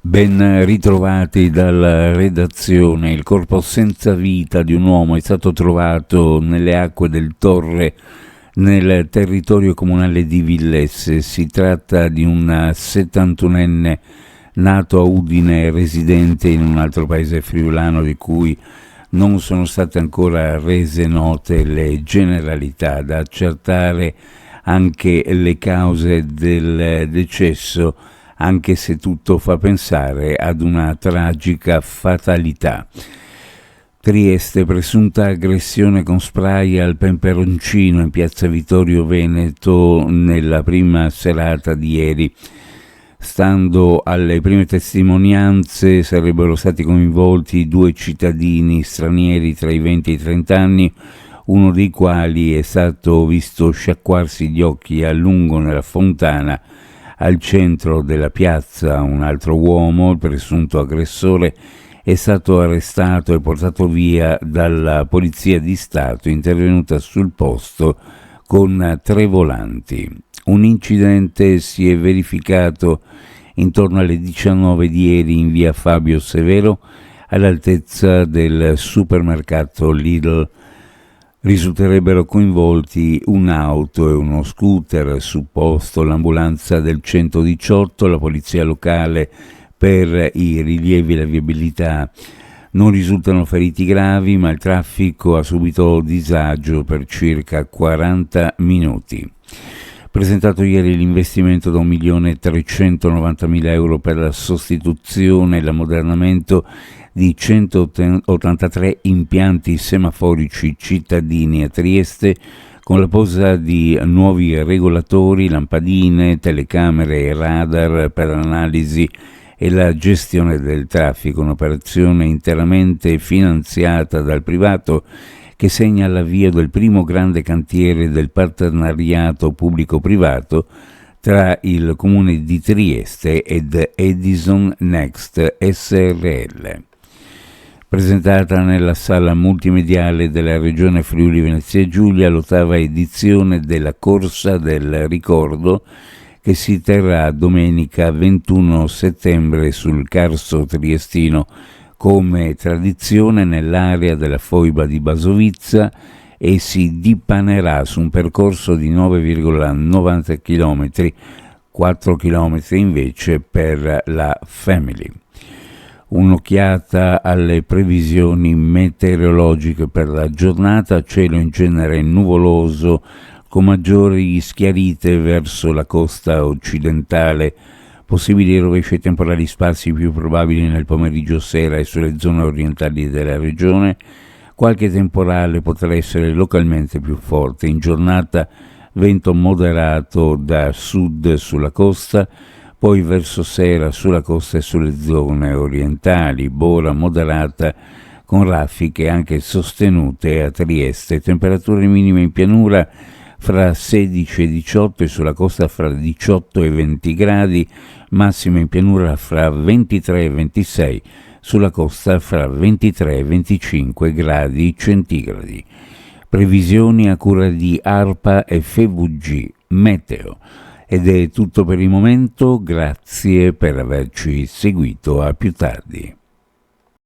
Ben ritrovati dalla redazione. Il corpo senza vita di un uomo è stato trovato nelle acque del Torre nel territorio comunale di Villesse. Si tratta di un 71enne nato a Udine, residente in un altro paese friulano di cui non sono state ancora rese note le generalità. Da accertare anche le cause del decesso, anche se tutto fa pensare ad una tragica fatalità. Trieste, presunta aggressione con spray al peperoncino in piazza Vittorio Veneto nella prima serata di ieri. Stando alle prime testimonianze sarebbero stati coinvolti 2 cittadini stranieri tra i 20 e i 30 anni, uno dei quali è stato visto sciacquarsi gli occhi a lungo nella fontana al centro della piazza. Un altro uomo, il presunto aggressore, è stato arrestato e portato via dalla Polizia di Stato, intervenuta sul posto con 3 volanti. Un incidente si è verificato intorno alle 19 di ieri in via Fabio Severo, all'altezza del supermercato Lidl. Risulterebbero coinvolti un'auto e uno scooter. Sul posto l'ambulanza del 118, la polizia locale per i rilievi e la viabilità. Non risultano feriti gravi, ma il traffico ha subito disagio per circa 40 minuti. Presentato ieri l'investimento da 1.390.000 euro per la sostituzione e l'ammodernamento di 183 impianti semaforici cittadini a Trieste, con la posa di nuovi regolatori, lampadine, telecamere e radar per l'analisi e la gestione del traffico, un'operazione interamente finanziata dal privato che segna l'avvio del primo grande cantiere del partenariato pubblico-privato tra il Comune di Trieste ed Edison Next SRL. Presentata nella sala multimediale della Regione Friuli Venezia Giulia l'8ª edizione della Corsa del Ricordo, che si terrà domenica 21 settembre sul Carso triestino, come tradizione nell'area della foiba di Basovizza, e si dipanerà su un percorso di 9,90 km, 4 km invece per la Family. Un'occhiata alle previsioni meteorologiche per la giornata: cielo in genere nuvoloso con maggiori schiarite verso la costa occidentale, possibili rovesci e temporali sparsi più probabili nel pomeriggio sera e sulle zone orientali della regione. Qualche temporale potrà essere localmente più forte. In giornata vento moderato da sud sulla costa, poi verso sera sulla costa e sulle zone orientali, bora moderata con raffiche anche sostenute a Trieste. Temperature minime in pianura fra 16 e 18 e sulla costa fra 18 e 20 gradi, massime in pianura fra 23 e 26, sulla costa fra 23 e 25 gradi centigradi. Previsioni a cura di ARPA e FVG Meteo. Ed è tutto per il momento, grazie per averci seguito, a più tardi.